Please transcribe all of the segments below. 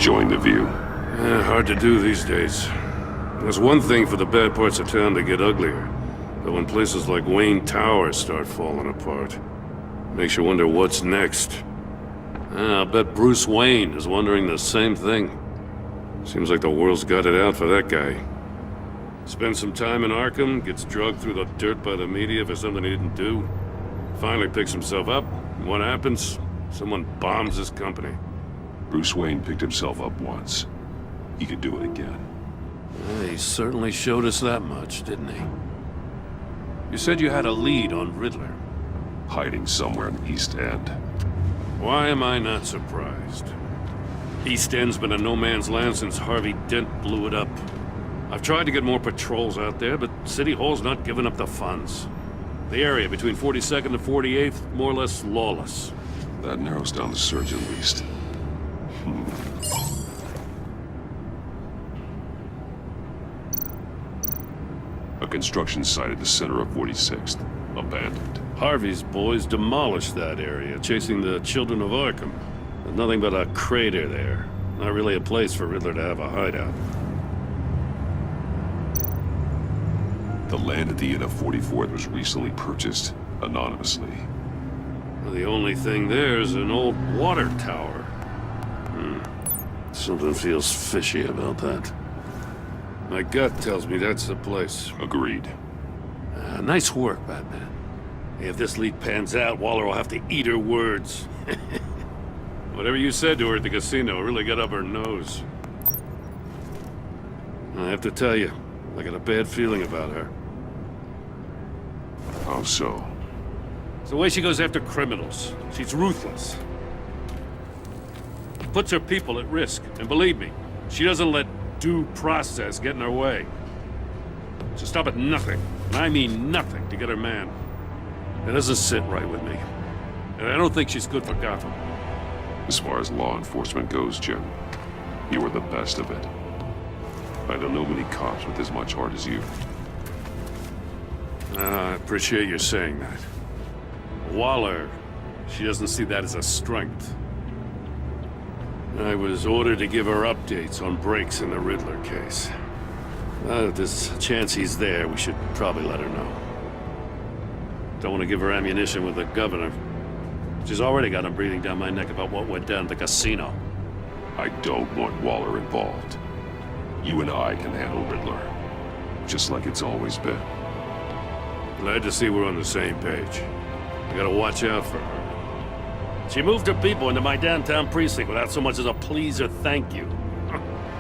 enjoying the view? Hard to do these days. There's one thing for the bad parts of town to get uglier. But when places like Wayne Tower start falling apart, makes you wonder what's next. I'll bet Bruce Wayne is wondering the same thing. Seems like the world's got it out for that guy. Spends some time in Arkham, gets drugged through the dirt by the media for something he didn't do. Finally picks himself up, and what happens? Someone bombs his company. Bruce Wayne picked himself up once. He could do it again. He certainly showed us that much, didn't he? You said you had a lead on Riddler. Hiding somewhere in the East End. Why am I not surprised? East End's been a no-man's land since Harvey Dent blew it up. I've tried to get more patrols out there, but City Hall's not giving up the funds. The area between 42nd and 48th, more or less lawless. That narrows down the search at least. A construction site at the center of 46th. Abandoned. Harvey's boys demolished that area, chasing the children of Arkham. There's nothing but a crater there. Not really a place for Riddler to have a hideout. The land at the end of 44th was recently purchased, anonymously. Well, the only thing there is an old water tower. Something feels fishy about that. My gut tells me that's the place. Agreed. Nice work, Batman. If this lead pans out, Waller will have to eat her words. Whatever you said to her at the casino really got up her nose. I have to tell you, I got a bad feeling about her. How so? It's the way she goes after criminals. She's ruthless. Puts her people at risk. And believe me, she doesn't let due process get in her way. She'll stop at nothing, and I mean nothing, to get her man. It doesn't sit right with me. And I don't think she's good for Gotham. As far as law enforcement goes, Jim, you were the best of it. I don't know many cops with as much heart as you. I appreciate you saying that. Waller, she doesn't see that as a strength. I was ordered to give her updates on breaks in the Riddler case. If there's a chance he's there, we should probably let her know. Don't want to give her ammunition with the governor. She's already got him breathing down my neck about what went down at the casino. I don't want Waller involved. You and I can handle Riddler, just like it's always been. Glad to see we're on the same page. I gotta watch out for her. She moved her people into my downtown precinct without so much as a please or thank you.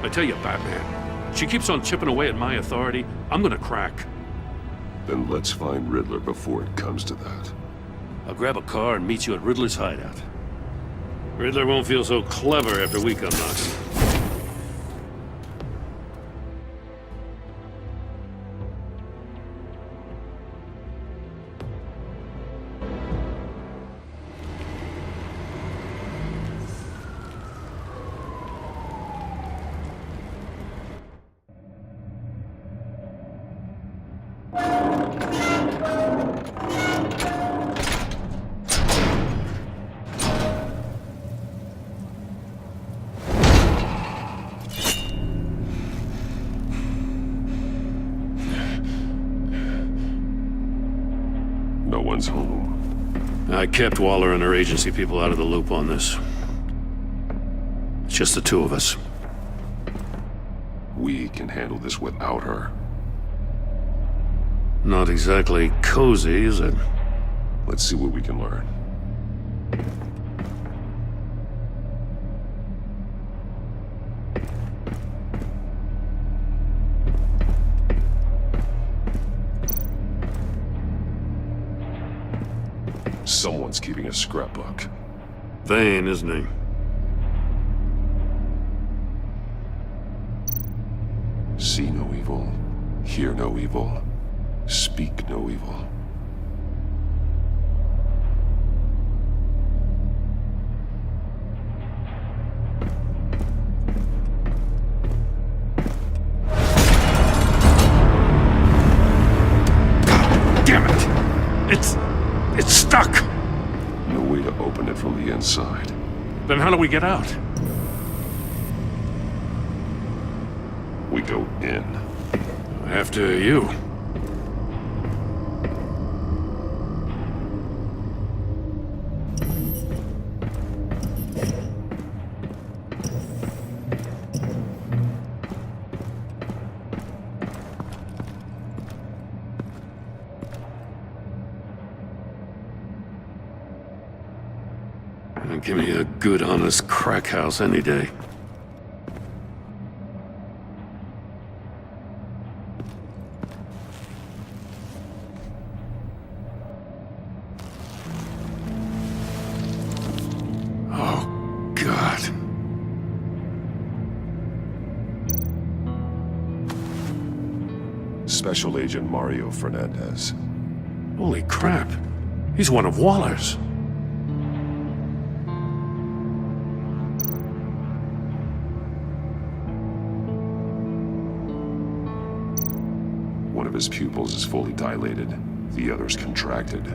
I tell you, Batman, she keeps on chipping away at my authority. I'm gonna crack. Then let's find Riddler before it comes to that. I'll grab a car and meet you at Riddler's hideout. Riddler won't feel so clever after we come knocking. No one's home. I kept Waller and her agency people out of the loop on this. It's just the two of us. We can handle this without her. Not exactly cozy, is it? Let's see what we can learn. Someone's keeping a scrapbook. Vain, isn't he? See no evil, hear no evil, speak no evil. God damn it! It's stuck! No way to open it from the inside. Then how do we get out? go in. After you. Give me a good, honest crack house any day. Oh, God. Special Agent Mario Fernandez. Holy crap. He's one of Waller's. One of his pupils is fully dilated, the other's contracted.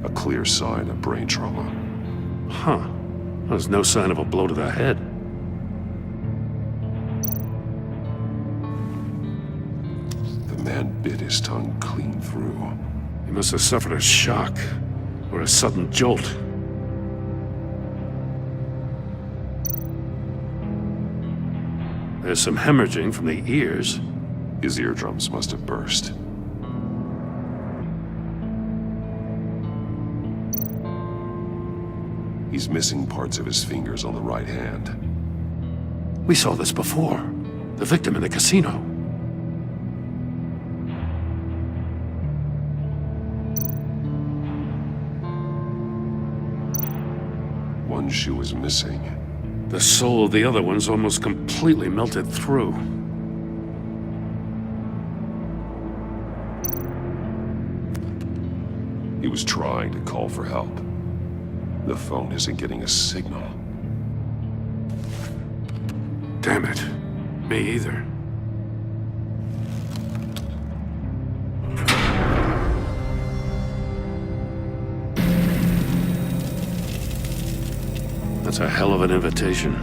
A clear sign of brain trauma. Huh. There's no sign of a blow to the head. The man bit his tongue clean through. He must have suffered a shock, or a sudden jolt. There's some hemorrhaging from the ears. His eardrums must have burst. He's missing parts of his fingers on the right hand. We saw this before. The victim in the casino. One shoe is missing. The sole of the other one's almost completely melted through. He was trying to call for help. The phone isn't getting a signal. Damn it. Me either. That's a hell of an invitation.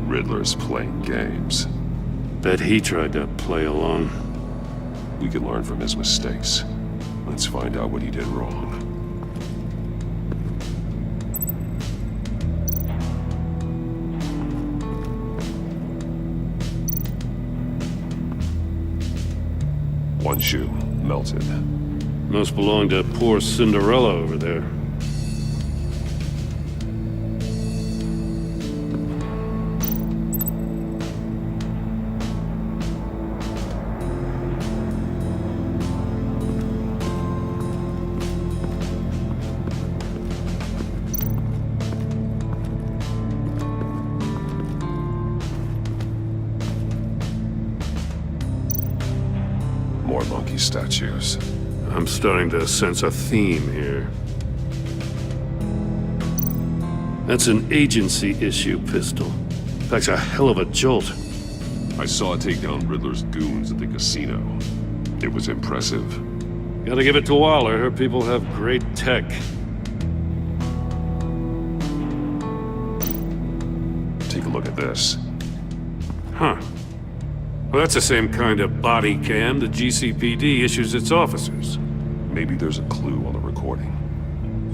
Riddler's playing games. Bet he tried to play along. We can learn from his mistakes. Let's find out what he did wrong. One shoe, melted. Must belong to poor Cinderella over there. More monkey statues. I'm starting to sense a theme here. That's an agency issue pistol. Packs a hell of a jolt. I saw it take down Riddler's goons at the casino. It was impressive. Gotta give it to Waller. Her people have great tech. Take a look at this. Huh. Well, that's the same kind of body cam the GCPD issues its officers. Maybe there's a clue on the recording.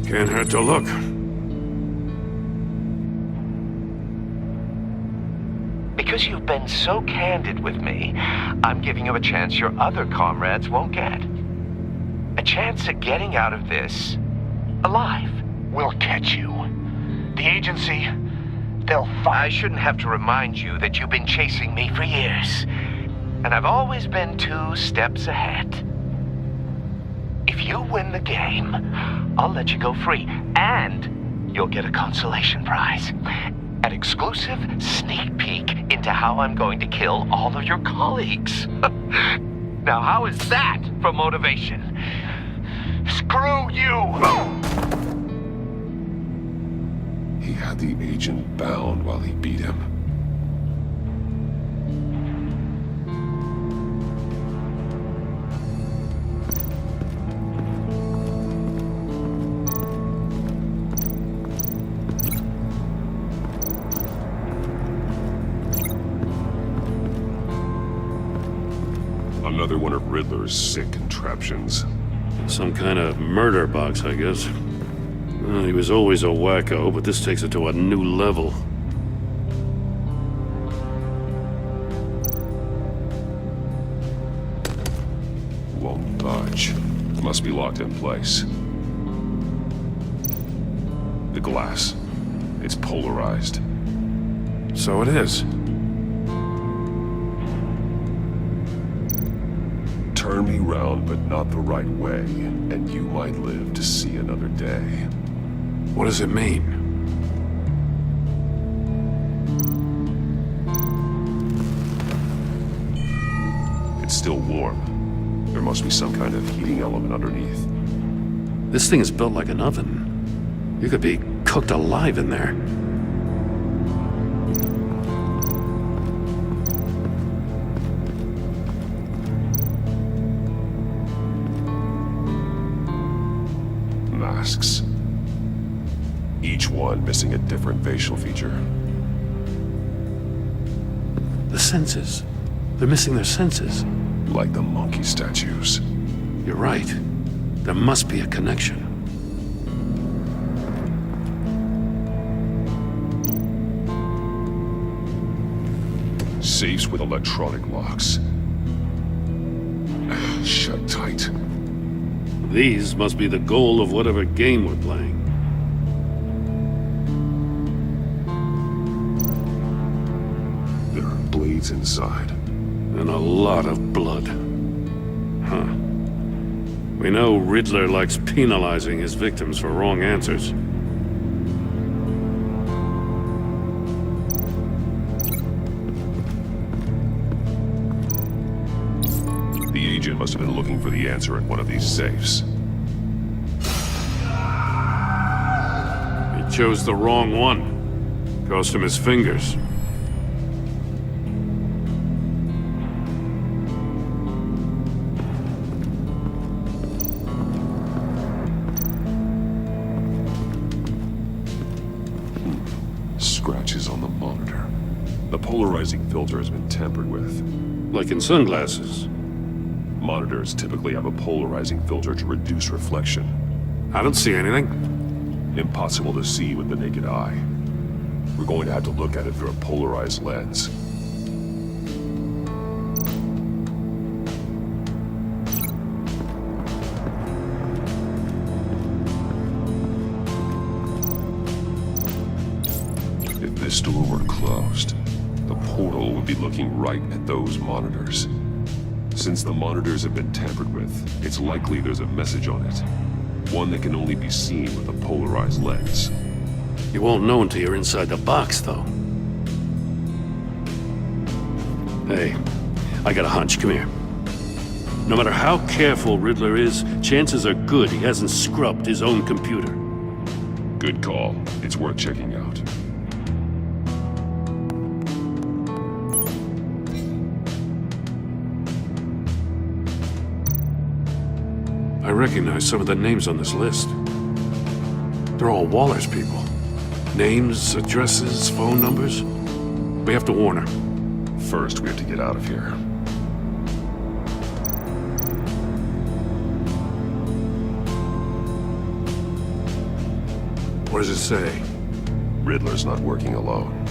Can't hurt to look. Because you've been so candid with me, I'm giving you a chance your other comrades won't get. A chance at getting out of this alive. We'll catch you. The agency, they'll I find... shouldn't have to remind you that you've been chasing me for years. And I've always been 2 steps ahead. If you win the game, I'll let you go free. And you'll get a consolation prize. An exclusive sneak peek into how I'm going to kill all of your colleagues. Now, how is that for motivation? Screw you! He had the agent bound while he beat him. Another one of Riddler's sick contraptions. Some kind of murder box, I guess. Well, he was always a wacko, but this takes it to a new level. Won't budge. Must be locked in place. The glass. It's polarized. So it is. Turn me round, but not the right way, and you might live to see another day. What does it mean? It's still warm. There must be some kind of heating element underneath. This thing is built like an oven. You could be cooked alive in there. Masks. Each one missing a different facial feature. The senses. They're missing their senses. Like the monkey statues. You're right. There must be a connection. Safes with electronic locks. Shut tight. These must be the goal of whatever game we're playing. There are blades inside. And a lot of blood. Huh. We know Riddler likes penalizing his victims for wrong answers. The agent must have been looking for the answer in one of these safes. He chose the wrong one. Cost him his fingers. Scratches on the monitor. The polarizing filter has been tampered with. Like in sunglasses. Monitors typically have a polarizing filter to reduce reflection. I don't see anything. Impossible to see with the naked eye. We're going to have to look at it through a polarized lens. If this door were closed, the portal would be looking right at those monitors. Since the monitors have been tampered with, it's likely there's a message on it. One that can only be seen with a polarized lens. You won't know until you're inside the box, though. Hey, I got a hunch. Come here. No matter how careful Riddler is, chances are good he hasn't scrubbed his own computer. Good call. It's worth checking out. I recognize some of the names on this list. They're all Waller's people. Names, addresses, phone numbers. We have to warn her. First, we have to get out of here. What does it say? Riddler's not working alone.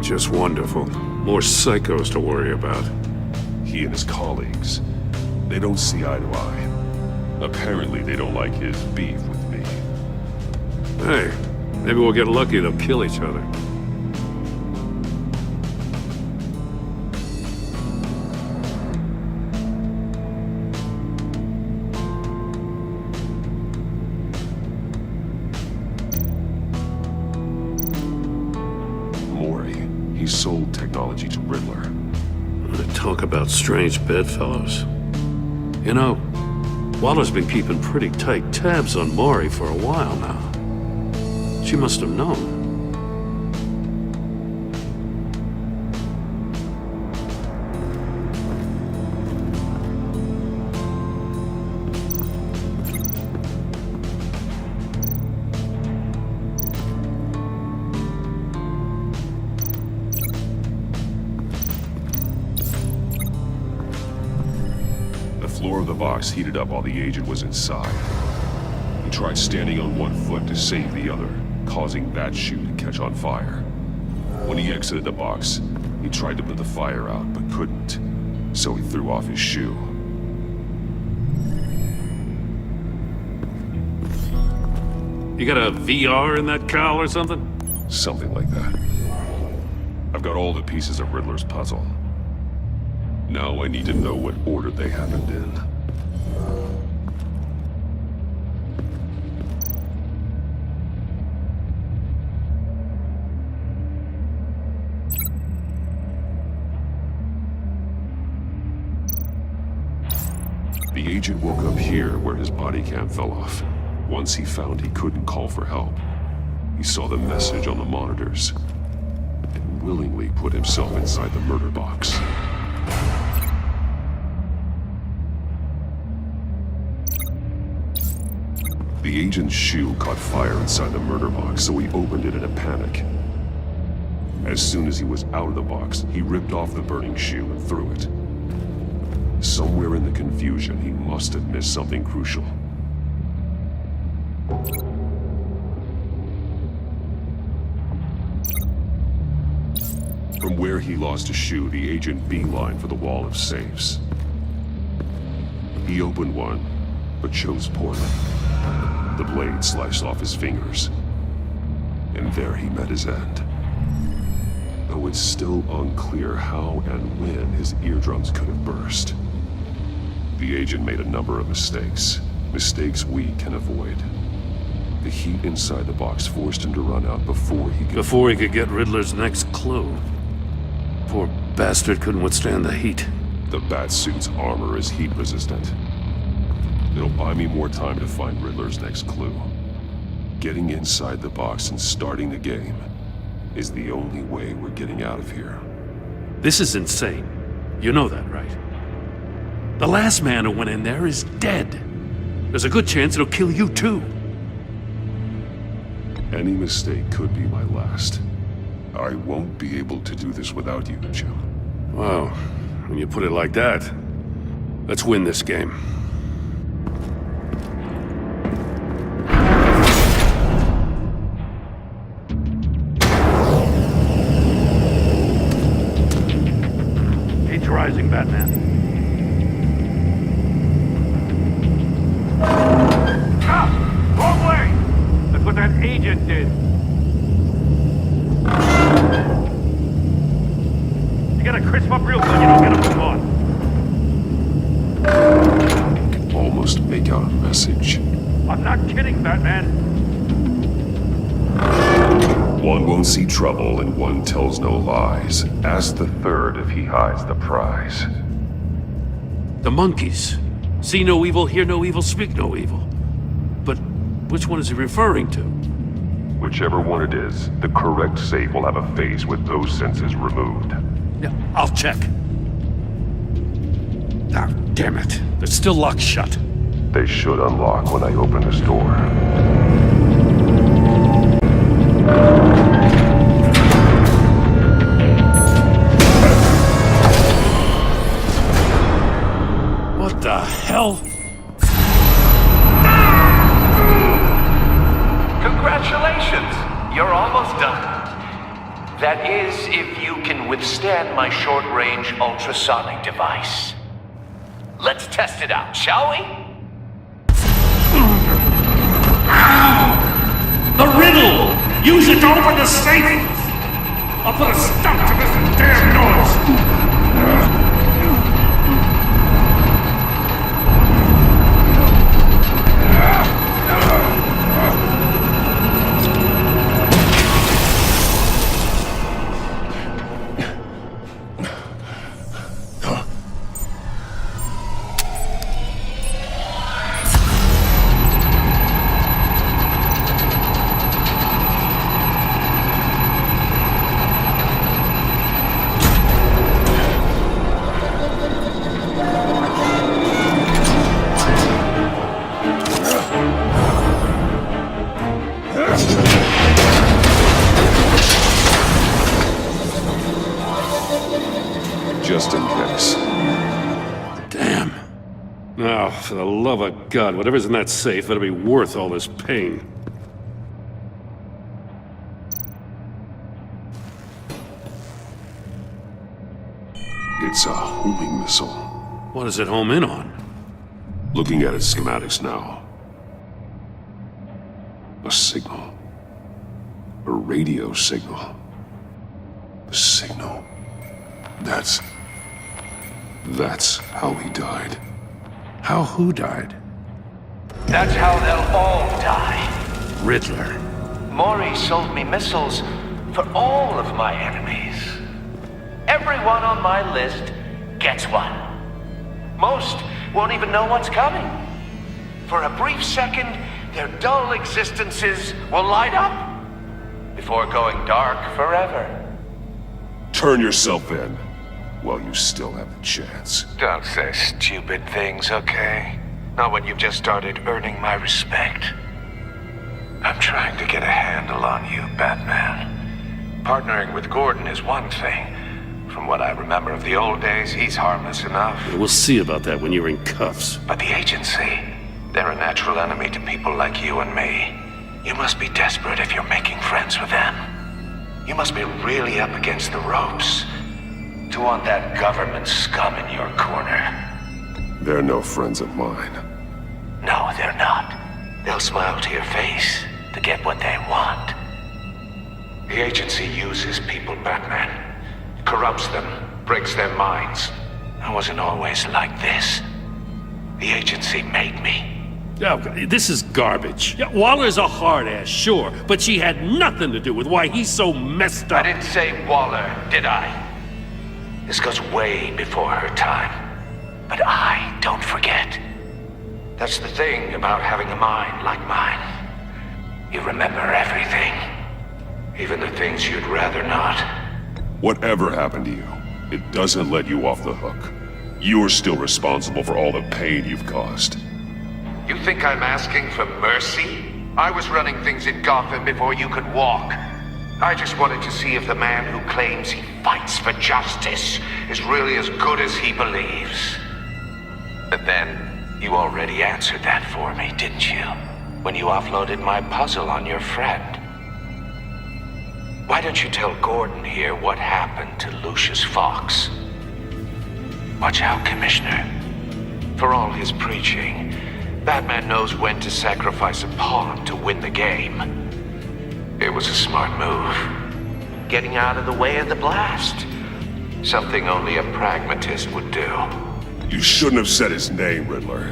Just wonderful. More psychos to worry about. He and his colleagues, they don't see eye to eye. Apparently, they don't like his beef with me. Hey, maybe we'll get lucky. They'll kill each other. Mori, he sold technology to Riddler. Talk about strange bedfellows. You know, Waller's been keeping pretty tight tabs on Mori for a while now. She must have known. floor of the box heated up while the agent was inside. He tried standing on one foot to save the other, causing that shoe to catch on fire. When he exited the box, he tried to put the fire out, but couldn't, so he threw off his shoe. You got a VR in that cowl or something? Something like that. I've got all the pieces of Riddler's puzzle. Now I need to know what order they happened in. The agent woke up here where his body cam fell off. Once he found he couldn't call for help, he saw the message on the monitors and willingly put himself inside the murder box. The agent's shoe caught fire inside the murder box, so he opened it in a panic. As soon as he was out of the box, he ripped off the burning shoe and threw it. Somewhere in the confusion, he must have missed something crucial. From where he lost a shoe, the agent beelined for the wall of safes. He opened one, but chose poorly. The blade sliced off his fingers, and there he met his end. Though it's still unclear how and when his eardrums could have burst. The agent made a number of mistakes. Mistakes we can avoid. The heat inside the box forced him to run out before he could get Riddler's next clue. Poor bastard couldn't withstand the heat. The Batsuit's armor is heat resistant. It'll buy me more time to find Riddler's next clue. Getting inside the box and starting the game is the only way we're getting out of here. This is insane. You know that, right? The last man who went in there is dead. There's a good chance it'll kill you too. Any mistake could be my last. I won't be able to do this without you, Jim. Wow, when you put it like that, let's win this game. Rising, Batman. Ah! Wrong way! That's what that agent did. You gotta crisp up real good, you don't get a move on. Almost make out a message. I'm not kidding, Batman. One won't see trouble and one tells no lies. Ask the third if he hides the prize. The monkeys. See no evil, hear no evil, speak no evil. But which one is he referring to? Whichever one it is, the correct safe will have a face with those senses removed. Yeah, I'll check. Ah, damn it. They're still locked shut. They should unlock when I open this door. What the hell? Congratulations! You're almost done. That is, if you can withstand my short-range ultrasonic device. Let's test it out, shall we? The riddle! Use it to open the safe! I'll put a stop to this damn noise! Now, for the love of God, whatever's in that safe better be worth all this pain. It's a homing missile. What does it home in on? Looking at its schematics now. A signal. A radio signal. A signal. That's how he died. How who died? That's how they'll all die. Riddler. Maury sold me missiles for all of my enemies. Everyone on my list gets one. Most won't even know what's coming. For a brief second, their dull existences will light up before going dark forever. Turn yourself in while you still have the chance. Don't say stupid things, okay? Not when you've just started earning my respect. I'm trying to get a handle on you, Batman. Partnering with Gordon is one thing. From what I remember of the old days, he's harmless enough. We'll see about that when you're in cuffs. But the agency, they're a natural enemy to people like you and me. You must be desperate if you're making friends with them. You must be really up against the ropes to want that government scum in your corner. They're no friends of mine. No, they're not. They'll smile to your face to get what they want. The agency uses people, Batman. Corrupts them, breaks their minds. I wasn't always like this. The agency made me. Oh, this is garbage. Yeah, Waller's a hard ass, sure, but she had nothing to do with why he's so messed up. I didn't say Waller, did I? This goes way before her time. But I don't forget. That's the thing about having a mind like mine. You remember everything. Even the things you'd rather not. Whatever happened to you, it doesn't let you off the hook. You're still responsible for all the pain you've caused. You think I'm asking for mercy? I was running things in Gotham before you could walk. I just wanted to see if the man who claims he fights for justice is really as good as he believes. But then, you already answered that for me, didn't you? When you offloaded my puzzle on your friend. Why don't you tell Gordon here what happened to Lucius Fox? Watch out, Commissioner. For all his preaching, Batman knows when to sacrifice a pawn to win the game. It was a smart move. Getting out of the way of the blast. Something only a pragmatist would do. You shouldn't have said his name, Riddler.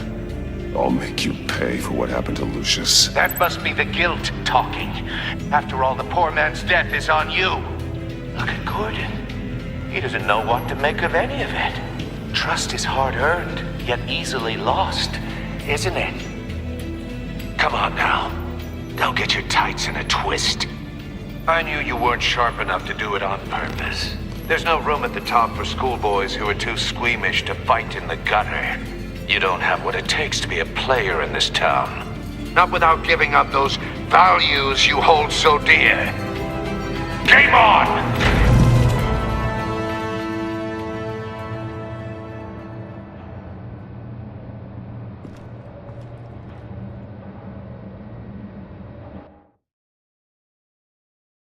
I'll make you pay for what happened to Lucius. That must be the guilt talking. After all, the poor man's death is on you. Look at Gordon. He doesn't know what to make of any of it. Trust is hard-earned, yet easily lost, isn't it? Come on now. Don't get your tights in a twist. I knew you weren't sharp enough to do it on purpose. There's no room at the top for schoolboys who are too squeamish to fight in the gutter. You don't have what it takes to be a player in this town. Not without giving up those values you hold so dear. Game on!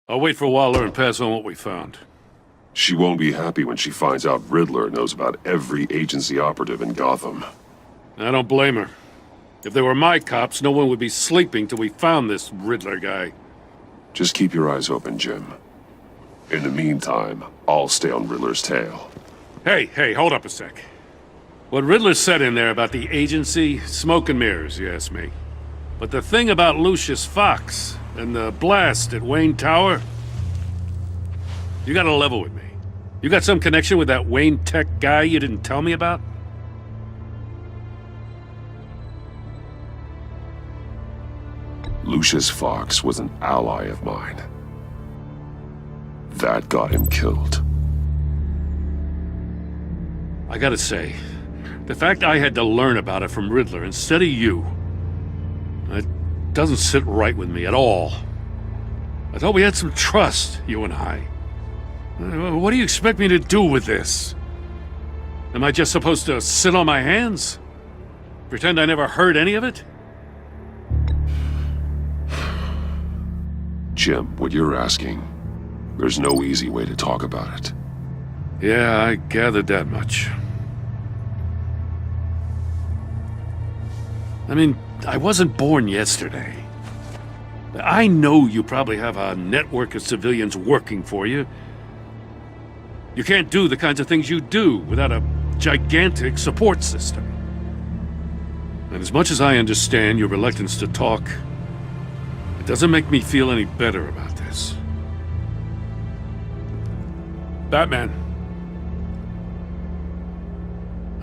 I'll wait for Waller and pass on what we found. She won't be happy when she finds out Riddler knows about every agency operative in Gotham. I don't blame her. If they were my cops, no one would be sleeping till we found this Riddler guy. Just keep your eyes open, Jim. In the meantime, I'll stay on Riddler's tail. Hey, hold up a sec. What Riddler said in there about the agency, smoke and mirrors, you ask me. But the thing about Lucius Fox and the blast at Wayne Tower, you gotta level with me. You got some connection with that Wayne Tech guy you didn't tell me about? Lucius Fox was an ally of mine. That got him killed. I gotta say, the fact I had to learn about it from Riddler instead of you, it doesn't sit right with me at all. I thought we had some trust, you and I. What do you expect me to do with this? Am I just supposed to sit on my hands? Pretend I never heard any of it? Jim, what you're asking, there's no easy way to talk about it. Yeah, I gathered that much. I mean, I wasn't born yesterday. I know you probably have a network of civilians working for you. You can't do the kinds of things you do without a gigantic support system. And as much as I understand your reluctance to talk, it doesn't make me feel any better about this. Batman.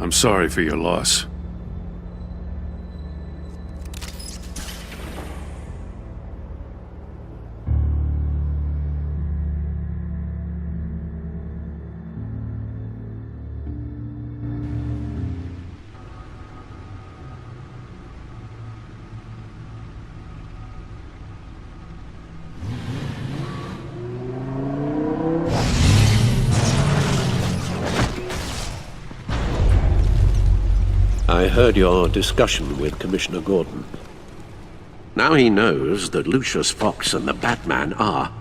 I'm sorry for your loss. I heard your discussion with Commissioner Gordon. Now he knows that Lucius Fox and the Batman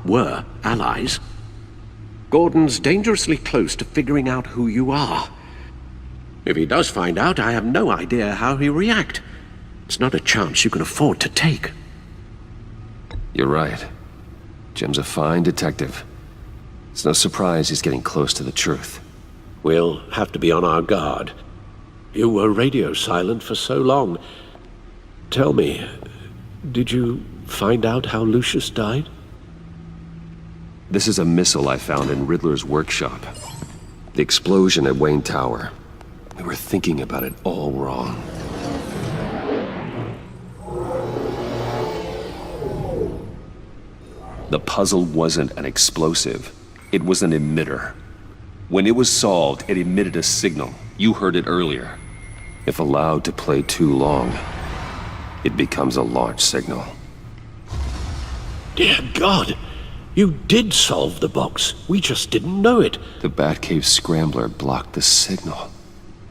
were allies. Gordon's dangerously close to figuring out who you are. If he does find out, I have no idea how he'll react. It's not a chance you can afford to take. You're right. Jim's a fine detective. It's no surprise he's getting close to the truth. We'll have to be on our guard. You were radio silent for so long. Tell me, did you find out how Lucius died? This is a missile I found in Riddler's workshop. The explosion at Wayne Tower. We were thinking about it all wrong. The puzzle wasn't an explosive. It was an emitter. When it was solved, it emitted a signal. You heard it earlier. If allowed to play too long, it becomes a launch signal. Dear God! You did solve the box. We just didn't know it. The Batcave scrambler blocked the signal.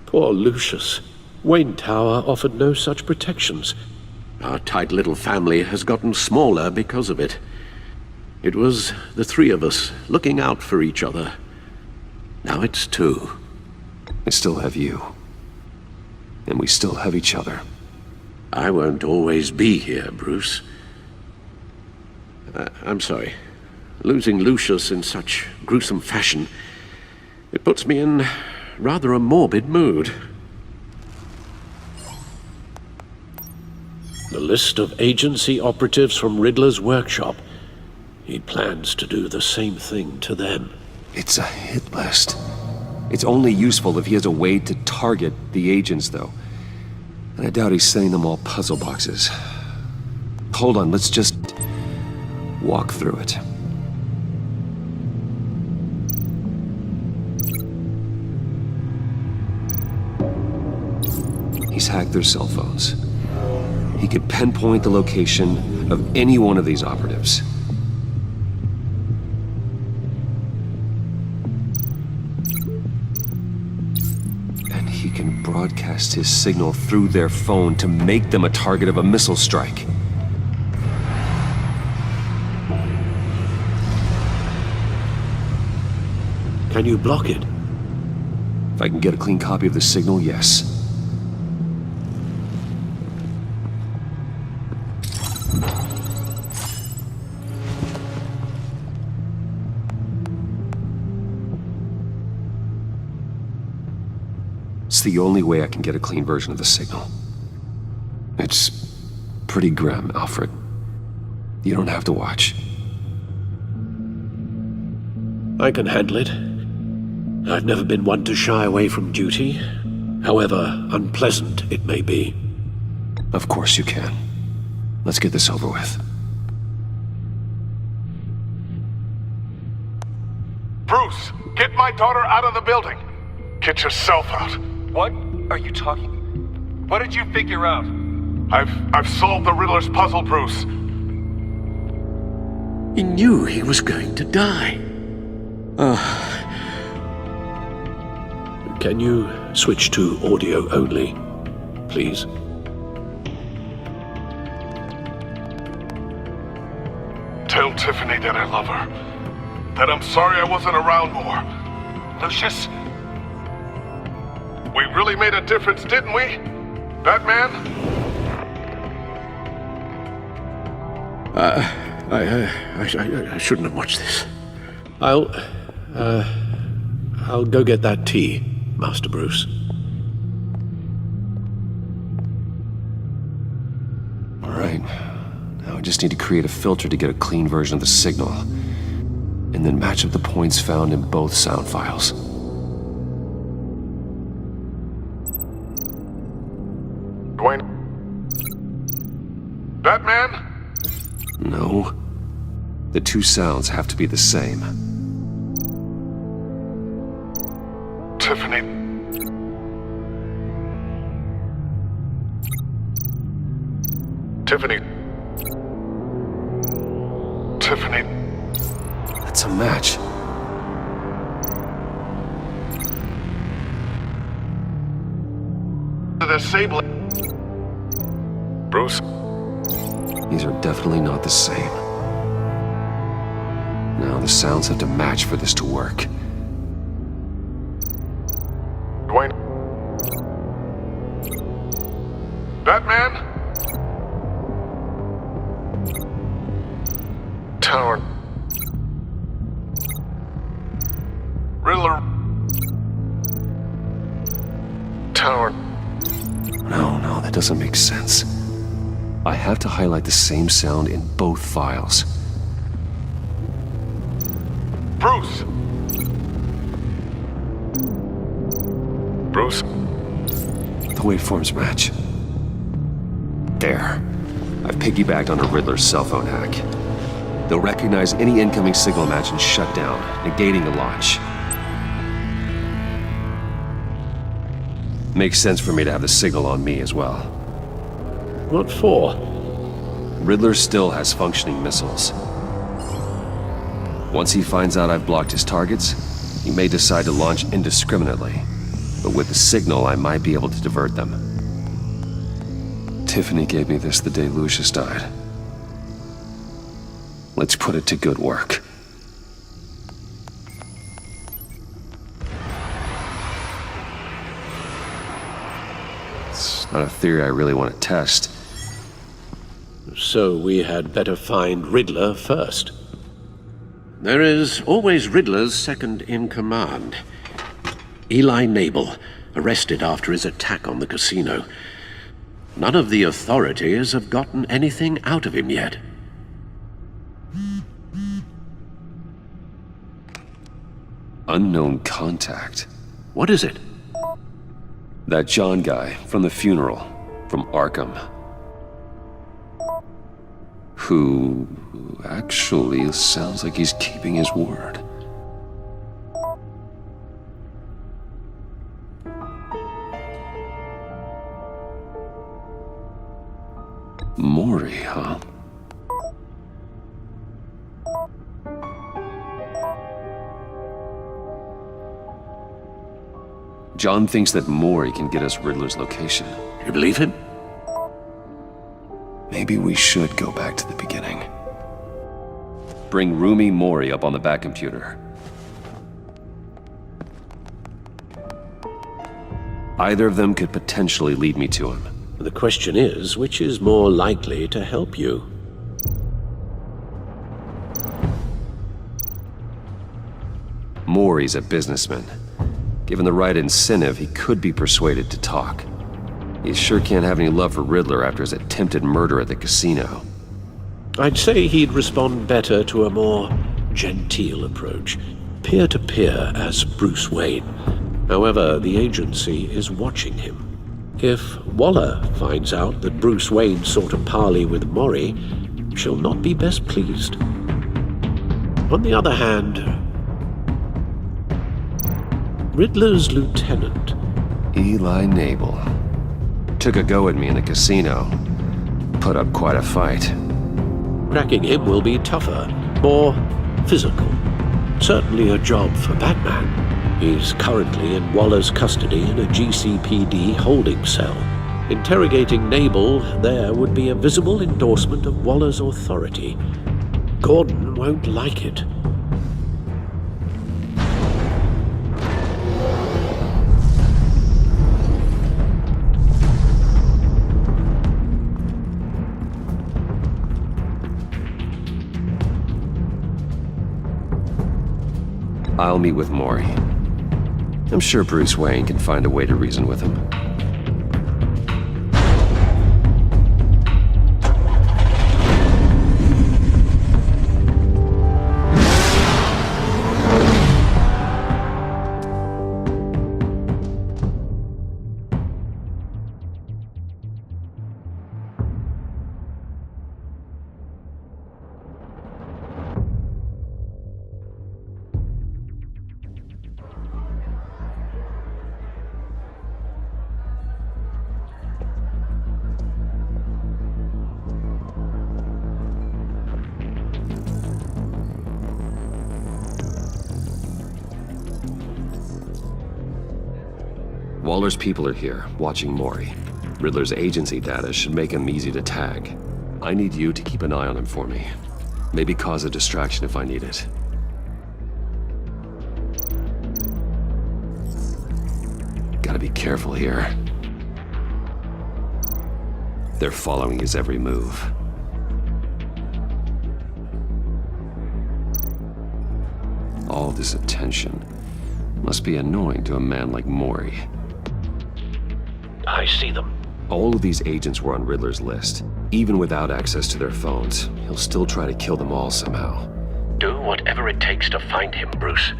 Poor Lucius. Wayne Tower offered no such protections. Our tight little family has gotten smaller because of it. It was the three of us looking out for each other. Now it's two. I still have you. And we still have each other. I won't always be here, Bruce. I'm sorry. Losing Lucius in such gruesome fashion, it puts me in rather a morbid mood. The list of agency operatives from Riddler's workshop. He plans to do the same thing to them. It's a hit list. It's only useful if he has a way to target the agents, though. And I doubt he's sending them all puzzle boxes. Hold on, let's just walk through it. He's hacked their cell phones. He could pinpoint the location of any one of these operatives. And he can broadcast his signal through their phone to make them a target of a missile strike. Can you block it? If I can get a clean copy of the signal, yes. It's the only way I can get a clean version of the signal. It's pretty grim, Alfred. You don't have to watch. I can handle it. I've never been one to shy away from duty, however unpleasant it may be. Of course you can. Let's get this over with. Bruce, get my daughter out of the building. Get yourself out. What are you talking? What did you figure out? I've solved the Riddler's puzzle, Bruce. He knew he was going to die. Can you switch to audio only, please? Tiffany that I love her. That I'm sorry I wasn't around more. Lucius? We really made a difference, didn't we? Batman? I shouldn't have watched this. I'll go get that tea, Master Bruce. All right. Now I just need to create a filter to get a clean version of the signal, and then match up the points found in both sound files. Dwayne? Batman? No. The two sounds have to be the same. Tiffany. Tiffany. Tiffany. That's a match. The sable. Bruce? These are definitely not the same. Now the sounds have to match for this to work. Dwayne? Batman? Tower. Riddler. Tower. No, that doesn't make sense. I have to highlight the same sound in both files. Bruce! Bruce? The waveforms match. There. I've piggybacked onto Riddler's cell phone hack. They'll recognize any incoming signal match and shut down, negating the launch. Makes sense for me to have the signal on me as well. What for? Riddler still has functioning missiles. Once he finds out I've blocked his targets, he may decide to launch indiscriminately. But with the signal, I might be able to divert them. Tiffany gave me this the day Lucius died. Let's put it to good work. It's not a theory I really want to test. So we had better find Riddler first. There is always Riddler's second in command. Eli Nabel, arrested after his attack on the casino. None of the authorities have gotten anything out of him yet. Unknown contact. What is it? That John guy from the funeral, from Arkham. Who actually sounds like he's keeping his word. Maury, huh? John thinks that Maury can get us Riddler's location. You believe him? Maybe we should go back to the beginning. Bring Roomy Maury up on the back computer. Either of them could potentially lead me to him. The question is, which is more likely to help you? Maury's a businessman. Given the right incentive, he could be persuaded to talk. He sure can't have any love for Riddler after his attempted murder at the casino. I'd say he'd respond better to a more genteel approach, peer-to-peer as Bruce Wayne. However, the agency is watching him. If Waller finds out that Bruce Wayne sought a parley with Maury, she'll not be best pleased. On the other hand, Riddler's lieutenant, Eli Nabel, took a go at me in the casino. Put up quite a fight. cracking him will be tougher, more physical. Certainly a job for Batman. He's currently in Waller's custody in a GCPD holding cell. Interrogating Nabel there would be a visible endorsement of Waller's authority. Gordon won't like it. I'll meet with Maury. I'm sure Bruce Wayne can find a way to reason with him. Waller's people are here, watching Maury. Riddler's agency data should make him easy to tag. I need you to keep an eye on him for me. Maybe cause a distraction if I need it. Gotta be careful here. They're following his every move. All this attention must be annoying to a man like Maury. I see them. All of these agents were on Riddler's list. Even without access to their phones, he'll still try to kill them all somehow. Do whatever it takes to find him, Bruce.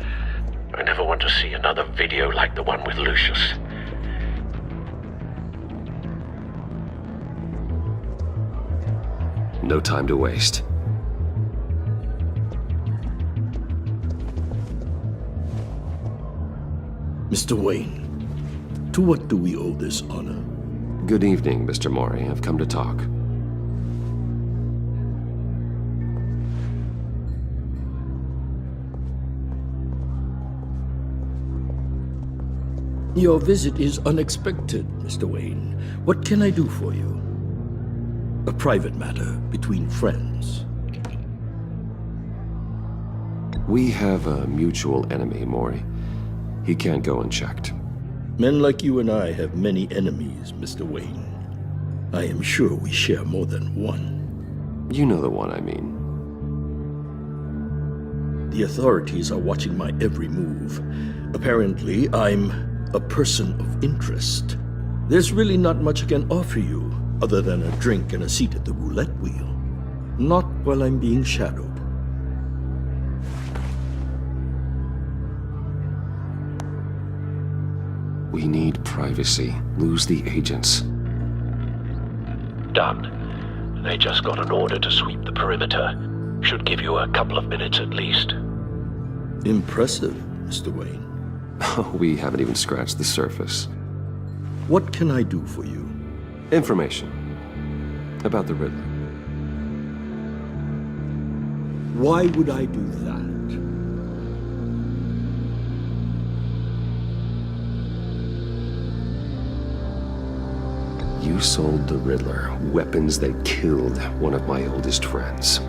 I never want to see another video like the one with Lucius. No time to waste. Mr. Wayne, to what do we owe this honor? Good evening, Mr. Maury. I've come to talk. Your visit is unexpected, Mr. Wayne. What can I do for you? A private matter between friends. We have a mutual enemy, Maury. He can't go unchecked. Men like you and I have many enemies, Mr. Wayne. I am sure we share more than one. You know the one I mean. The authorities are watching my every move. Apparently, I'm a person of interest. There's really not much I can offer you, other than a drink and a seat at the roulette wheel. Not while I'm being shadowed. We need privacy. Lose the agents. Done. They just got an order to sweep the perimeter. Should give you a couple of minutes at least. Impressive, Mr. Wayne. We haven't even scratched the surface. What can I do for you? Information about the Riddler. Why would I do that? You sold the Riddler weapons that killed one of my oldest friends.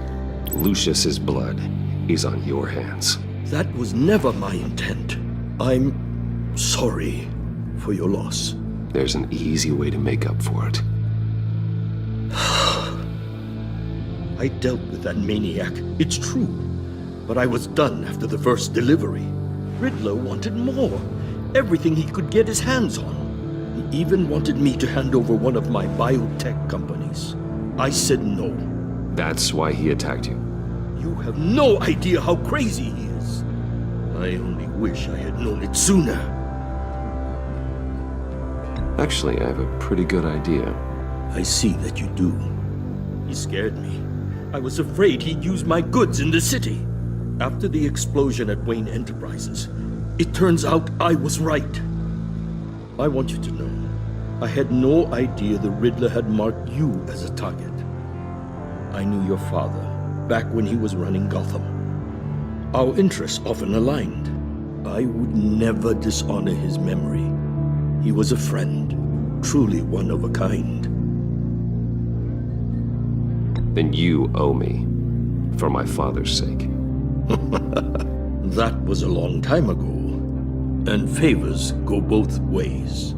Lucius's blood is on your hands. That was never my intent. I'm sorry for your loss. There's an easy way to make up for it. I dealt with that maniac, it's true. But I was done after the first delivery. Riddler wanted more. Everything he could get his hands on. He even wanted me to hand over one of my biotech companies. I said no. That's why he attacked you. You have no idea how crazy he is. I only wish I had known it sooner. Actually, I have a pretty good idea. I see that you do. He scared me. I was afraid he'd use my goods in the city. After the explosion at Wayne Enterprises, it turns out I was right. I want you to know, I had no idea the Riddler had marked you as a target. I knew your father back when he was running Gotham. Our interests often aligned. I would never dishonor his memory. He was a friend, truly one of a kind. Then you owe me. For my father's sake. That was a long time ago. And favors go both ways.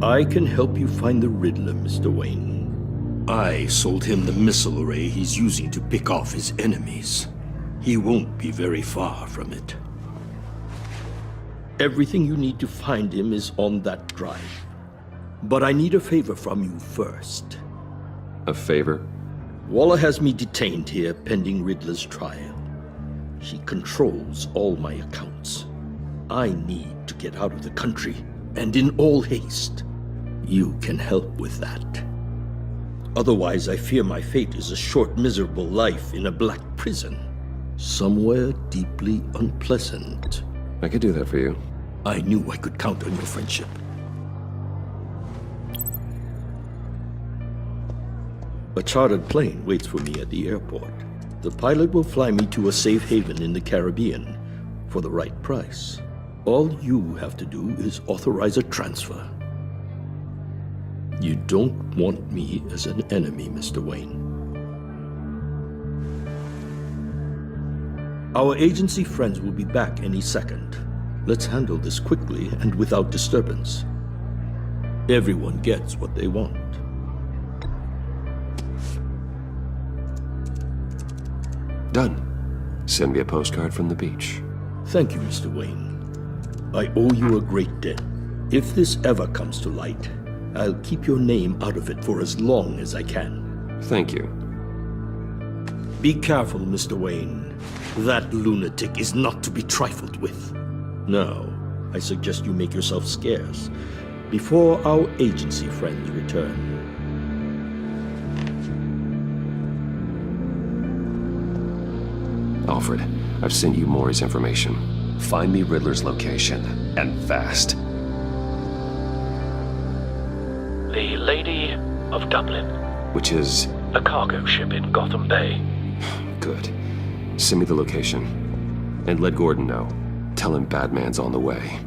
I can help you find the Riddler, Mr. Wayne. I sold him the missile array he's using to pick off his enemies. He won't be very far from it. Everything you need to find him is on that drive. But I need a favor from you first. A favor? Waller has me detained here pending Riddler's trial. She controls all my accounts. I need to get out of the country, and in all haste. You can help with that. Otherwise, I fear my fate is a short, miserable life in a black prison. Somewhere deeply unpleasant. I could do that for you. I knew I could count on your friendship. A chartered plane waits for me at the airport. The pilot will fly me to a safe haven in the Caribbean for the right price. All you have to do is authorize a transfer. You don't want me as an enemy, Mr. Wayne. Our agency friends will be back any second. Let's handle this quickly and without disturbance. Everyone gets what they want. Done. Send me a postcard from the beach. Thank you, Mr. Wayne. I owe you a great debt. If this ever comes to light, I'll keep your name out of it for as long as I can. Thank you. Be careful, Mr. Wayne. That lunatic is not to be trifled with. Now, I suggest you make yourself scarce before our agency friends return. Alfred, I've sent you Maury's information. Find me Riddler's location, and fast. The Lady of Dublin. Which is? A cargo ship in Gotham Bay. Good. Send me the location. And let Gordon know. Tell him Batman's on the way.